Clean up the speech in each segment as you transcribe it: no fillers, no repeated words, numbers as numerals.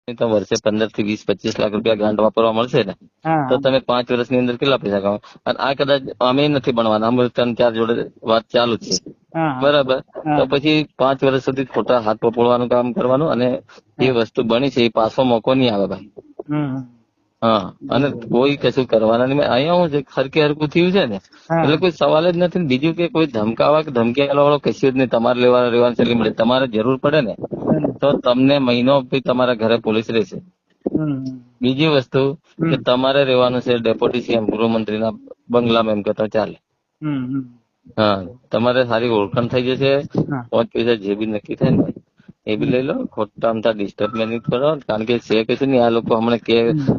તો વર્ષે 15 થી 20-25 લાખ રૂપિયા ગ્રાન્ટ વાપરવા મળશે ને, તો તમે 5 વર્ષની અંદર કેટલા પૈસા કમાવો? અને આ કદાચ અમે નથી ભણવાના, અમે 3-4 જોડે વાત ચાલુ જ છે, બરાબર? તો પછી 5 વર્ષ સુધી ખોટા હાથ પકડવાનું કામ કરવાનું, અને એ વસ્તુ બની છે એ પાછો મોકો નહીં આવે ભાઈ. હા, અને કોઈ કશું કરવાના નહીં. અહીંયા હું હરકે હરકું થયું છે ને, એટલે કોઈ સવાલ જ નથી. બીજું કે કોઈ ધમકાવા કે ધમકી આલવા વાળો કશું જ નહીં. તમારે રહેવાનું ચાલી મળે. તમારે જરૂર પડે ને તો તમને મહિનો તમારા ઘરે પોલીસ રહેશે. બીજી વસ્તુ કે તમારે રહેવાનું છે ડેપ્યુટી સીએમ ગૃહમંત્રીના બંગલામાં, એમ કહેતા ચાલે. હા, તમારે સારી ઓળખાણ થઈ જશે. 5 પૈસા જે બી નક્કી થાય ને એ બી લઈ લો. ખોટા અમથા ડિસ્ટર્બ નહીં કરો, કારણ કે છે કશું નહીં. આ લોકો હમણાં કે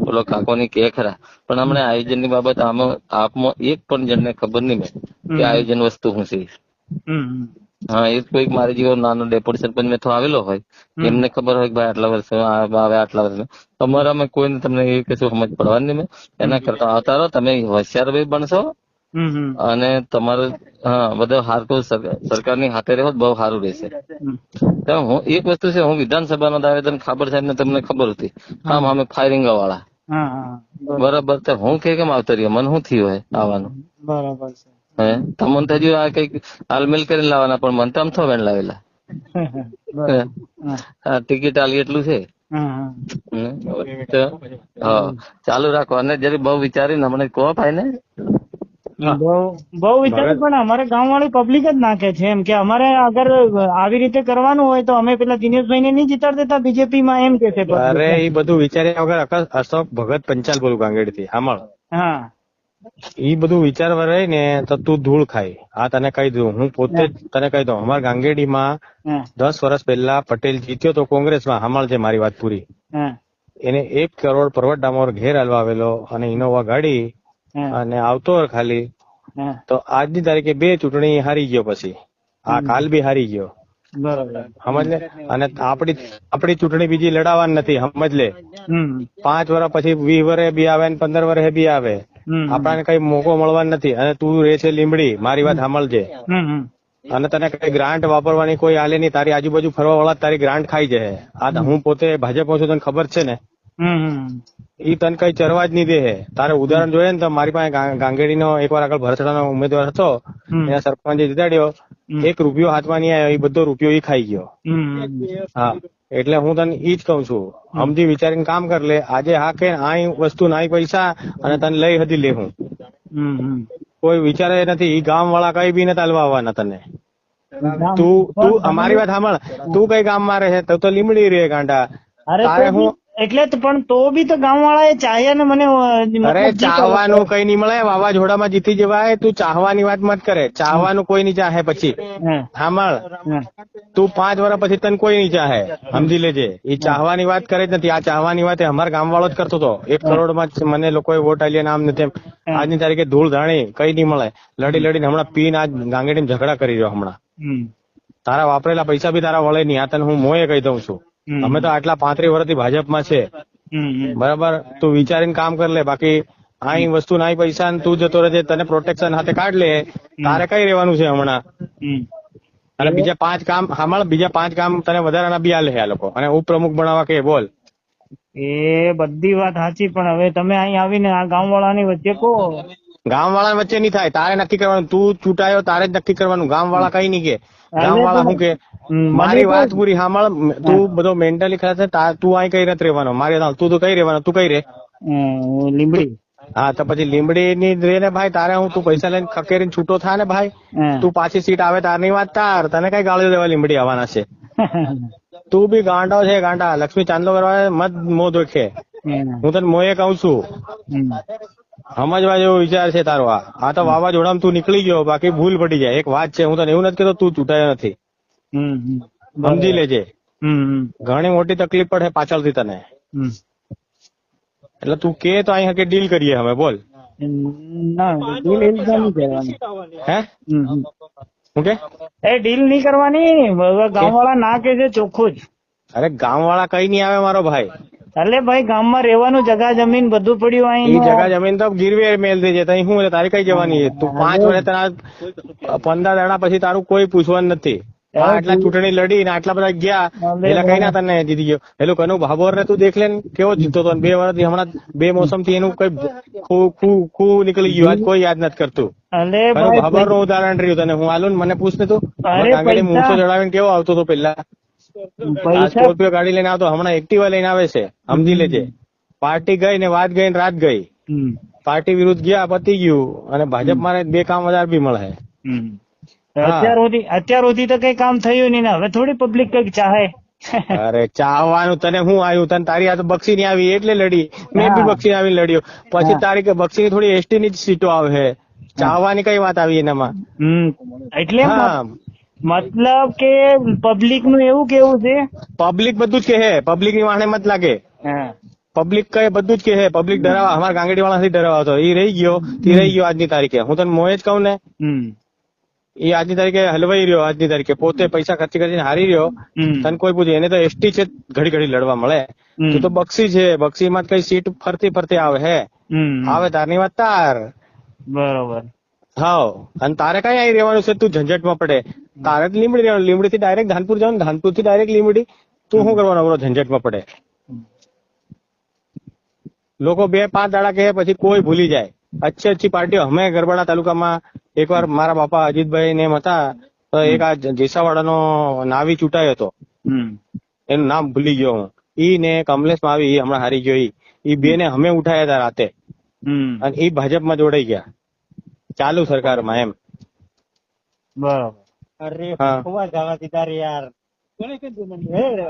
ઓલો કાકો ની કે ખરા, પણ હમણાં આયોજન ની બાબત આપમાં એક પણ જણને ખબર નહીં મેં કે આયોજન વસ્તુ શું છે. હા, એ કોઈક મારી જેવો નાનો ડેપ્યુટી સરપંચ મેં તો આવેલો હોય, એમને ખબર હોય કે ભાઈ આટલા વર્ષ આવે, આટલા વર્ષ. તમારામાં કોઈને તમને એ કશું સમજ પડવાની નહીં. મેં એના કરતા આવતા રહો, તમે હોશિયાર ભાઈ બનશો અને તમારું બધો હારકો સરકારની હાથે રહો બહુ સારું રહેશે. હું એક વસ્તુ છે, હું વિધાનસભાનો આવેદન ખાબર સાહેબ ને તમને ખબર હતી, આમ અમે ફાયરિંગ વાળા, બરાબર? તો હું કેમ આવતો રહ્યો? મને શું થયું હોય આવવાનું? બરાબર છે. હે, તમને તો હજુ આ કઈક હાલમેલ કરીને લાવવાના, પણ મને તો આમ થો વેણ લાવેલા. ટિકિટ આલી એટલું છે. ચાલુ રાખો, અને જરી બહુ વિચારીને હમણાં કહો ભાઈ ને. બહુ વિચાર, પણ અમારે ગામ વાળી પબ્લિક જ નાખે છે એમ કે અમારે અગર આવી રીતે કરવાનું હોય તો અમે પેલા દિનેશભાઈ ને નહીં જીતાડ દેતા બીજેપી માં, એમ કે છે. અરે એ બધું વિચાર્યા વગર અશોક ભગત પંચાલ બોલું ગાંગેડી થી સાંભળ. હા, ઈ બધું વિચારવા રહી ને તો તું ધૂળ ખાય. આ તને કહી દઉં, હું પોતે તને કહી દઉં. અમારા ગાંગેડીમાં 10 વર્ષ પહેલા પટેલ જીત્યો તો કોંગ્રેસમાં, સાંભળ છે મારી વાત પૂરી. એને 1 કરોડ પરવટ ડામોર ઘેર હાલવા આવેલો, અને ઇનોવા ગાડી, અને આવતો ખાલી તો આજની તારીખે 2 ચૂંટણી હારી ગયો. પછી આ કાલ બી હારી ગયો, સમજ લે. અને આપડી ચૂંટણી બીજી લડાવવાની નથી, સમજ લે. 5 વર્ષ પછી 20 વર્ષે બી આવે ને 15 વર્ષે બી આવે, આપણાને કઈ મોકો મળવાનો નથી. અને તું રે છે લીમડી, મારી વાત સાંભળજે. અને તને કઈ ગ્રાન્ટ વાપરવાની કોઈ આલે નહીં. તારી આજુબાજુ ફરવા વાળા તારી ગ્રાન્ટ ખાઈ જાય. આ હું પોતે ભાજપમાં છું, તને ખબર છે ને. ઈ તને કઈ ચરવા જ નહીં દે. તારે ઉદાહરણ જોઈએ ને તો મારી પાસે ગાંગેડીનો એકવાર આગળ ભરસડાનો ઉમેદવાર હતો, એના સરપંચે જીતાડ્યો. 1 રૂપિયો હાથમાં નહીં આવ્યો, એ બધો રૂપિયો ઈ ખાઈ ગયો. હા, એટલે હું તને ઈ જ કઉ છું, સમજી વિચારીને કામ કર લે. આજે હા કે આ વસ્તુ નાઈ પૈસા અને તને લઈ હતી લે. હું કોઈ વિચારે નથી. ઈ ગામ વાળા કઈ બી નથી હાલવા આવવાના તને. તું અમારી વાત સાંભળ, તું કઈ ગામ માં રહે તો લીમડી રે ગાંડા. તારે હું એટલે પણ તો બી તો ગામ વાળા એ ચાહ્યા ને મને. અરે ચાહવાનું કઈ નહીં મળે, વાવાઝોડામાં જીતી જવાય. તું ચાહવાની વાત મત કરે, ચાહવાનું કોઈ નહીં ચાહે. પછી સાંભળ, તું 5 વર્ષ પછી તને કોઈ નહીં ચાહે, સમજી લેજે. એ ચાહવાની વાત કરે જ નથી. આ ચાહવાની વાત અમારા ગામ વાળો જ કરતો હતો. 1 કરોડમાં મને લોકોએ વોટ આલ્યા, આમ નથી. આજની તારીખે ધૂળ ધાણી કઈ નહીં મળે. લડી લડીને હમણાં પીને આજ ગાંગેડીમાં ઝઘડા કરી રહ્યો. હમણાં તારા વાપરેલા પૈસા બી તારા વળે નહીં. આ તને હું મોએ કહી દઉં છું. અમે તો આટલા 35 વર્ષથી ભાજપમાં છે, બરાબર? તું વિચારીને કામ કર લે. બાકી આ વસ્તુ ના પૈસા તું જતો રહેજે, તને પ્રોટેક્શન હાથે કાઢ લે. તારે કઈ રહેવાનું છે હમણાં? અને બીજા 5 કામ સાંભળ, બીજા 5 કામ તને વધારાના બી આલે આ લોકો, અને ઉપપ્રમુખ બનાવવા કે બોલ. એ બધી વાત સાચી, પણ હવે તમે અહીં આવીને આ ગામ વાળાની વચ્ચે કહો. ગામ વાળા વચ્ચે નહીં થાય, તારે નક્કી કરવાનું. તું ચૂંટાયો તારે જ નક્કી કરવાનું. ગામ વાળા કઈ નહીં કે. ગામ વાળા શું કે, મારી વાત પૂરી સાંભળ. તું બધો મેન્ટલી ખરાબ છે. તું અહીં કઈ નથી રહેવાનો. મારી તું તો કઈ રહેવાનો? તું કઈ રે? લીમડી. હા, તો પછી લીમડી ની રે ને ભાઈ. તારે હું તું પૈસા લઈને ખકેરીને છૂટો થાય ને ભાઈ. તું પાછી સીટ આવે તારની વાત તાર. તને કઈ ગાળો દેવા લીમડી આવવાના છે? તું બી ગાંડો છે, ગાંડા. લક્ષ્મી ચાંદલો કરવા મત મો દોખે. હું તને મોએ કઉ છું, સમજવા જેવો વિચાર છે તારો. આ તો વાવાઝોડામાં તું નીકળી ગયો, બાકી ભૂલ પડી જાય. એક વાત છે, હું તને એવું નથી કહેતો તું ચૂંટાયો નથી, સમજી લેજે. ઘણી મોટી તકલીફ પડે પાછળથી તને. એટલે તું કે તો અહીં હકે ડીલ કરીએ હવે, બોલ. હે હું કે એ ડીલ નહીં કરવાની. ગામ વાળા ના કે છે ચોખ્ખું જ. અરે ગામ વાળા કઈ નહીં આવે મારો ભાઈ. એટલે ભાઈ ગામમાં રહેવાનું, જગા જમીન બધું પડ્યું. અહીં જગા જમીન તો ગીરવે મેલ દેજે. તઈ શું તારી કઈ જવાની? તું 5 વર્ષ 15 દાડા પછી તારું કોઈ પૂછવાનું નથી. આટલા ચૂંટણી લડી ને આટલા બધા ગયા પેલા કઈ ના તને જીતી ગયો પેલું કનુ ભાભોર ને તું દેખ લે ને કેવો જીતો હતો 2 વર્ષથી હમણાં 2 મોસમ થી એનું કઈ ખુ નીકળી ગયું આજ કોઈ યાદ નથી કરતું કનુ ભાભોર નું ઉદાહરણ રહ્યું તને હું આલું મને પૂછ ને તું ગાંગડી મૂછો ચડાવીને કેવો આવતો હતો પેલા સ્કોર્પિયો ગાડી લઈને આવતો હમણાં એક્ટિવા લઈને આવે છે સમજી લેજે પાર્ટી ગઈ ને વાત ગઈ ને રાત ગઈ પાર્ટી વિરુદ્ધ ગયા પતી ગયું અને ભાજપ માં 2 કામ વધારે બી મળે અત્યાર સુધી તો કઈ કામ થયું નહીં ને હવે થોડી પબ્લિક કઈક ચાહે અરે ચાહવાનું તને હું આવ્યું તને તારી આ તો બક્ષી ની આવી એટલે લડી મેં બી બક્ષી આવી લડ્યો પછી તારી બક્ષી ની થોડી એસટી ની જ સીટો આવે ચાહવાની કઈ વાત આવી એનામાં એટલે મતલબ કે પબ્લિક નું એવું કેવું છે પબ્લિક બધું જ કહે પબ્લિક ની વાહને મત લાગે પબ્લિક કહે બધું જ કહે પબ્લિક ડરાવા અમારા ગાંગડી વાળા થી ડરાવતો એ રહી ગયો આજની તારીખે હું તને મોએ જ કહું ને એ આજની તારીખે હલવાઈ રહ્યો આજની તારીખે પોતે પૈસા ખર્ચી કરીને હારી રહ્યો તને કોઈ પૂછે એને તો એસટી છે ઘડી ઘડી લડવા મળે તું તો બક્ષી છે બક્ષી માં કઈ સીટ ફરતી આવે હે આવે તારની વાત તાર બરોબર હા અને તારે કઈ આવી રહેવાનું છે તું ઝંઝટમાં પડે તારે લીમડી રહેવાનું લીમડી થી ડાયરેક્ટ ધાનપુર જવાનું ધાનપુર થી ડાયરેક્ટ લીમડી તું શું કરવાનો ઝંઝટમાં પડે લોકો 2-5 દાડા કહે પછી કોઈ ભૂલી જાય अच्छी પાર્ટીઓ અમે ગરબાડા તાલુકામાં એકવાર મારા બાપા અજીતભાઈ ને એમ હતા તો એક આ જેસાવાડાનો નાવી ચૂંટાયો હતો એનું નામ ભૂલી ગયો હું ઈ ને કમલેશ માવી હમણાં હારી ગયો ઈ 2 ને અમે ઉઠાયા હતા રાતે અને ઈ ભાજપમાં જોડાઈ ગયા ચાલુ સરકારમાં એમ બરાબર અરે ખોવા જવા દીધા રે યાર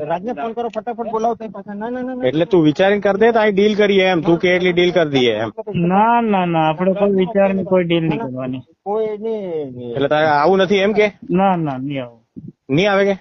રાજને ફોન કરો ફટાફટ બોલાવતા પાછા ના એટલે તું વિચારીને કર દે તો અહીં ડીલ કરીએ એમ તું કે એટલી ડીલ કરી દઈએ એમ ના આપડે કોઈ વિચાર ની કોઈ ડીલ નહીં કરવાની કોઈ નહીં એટલે તારે આવું નથી એમ કે ના નહીં આવું નહીં આવે કે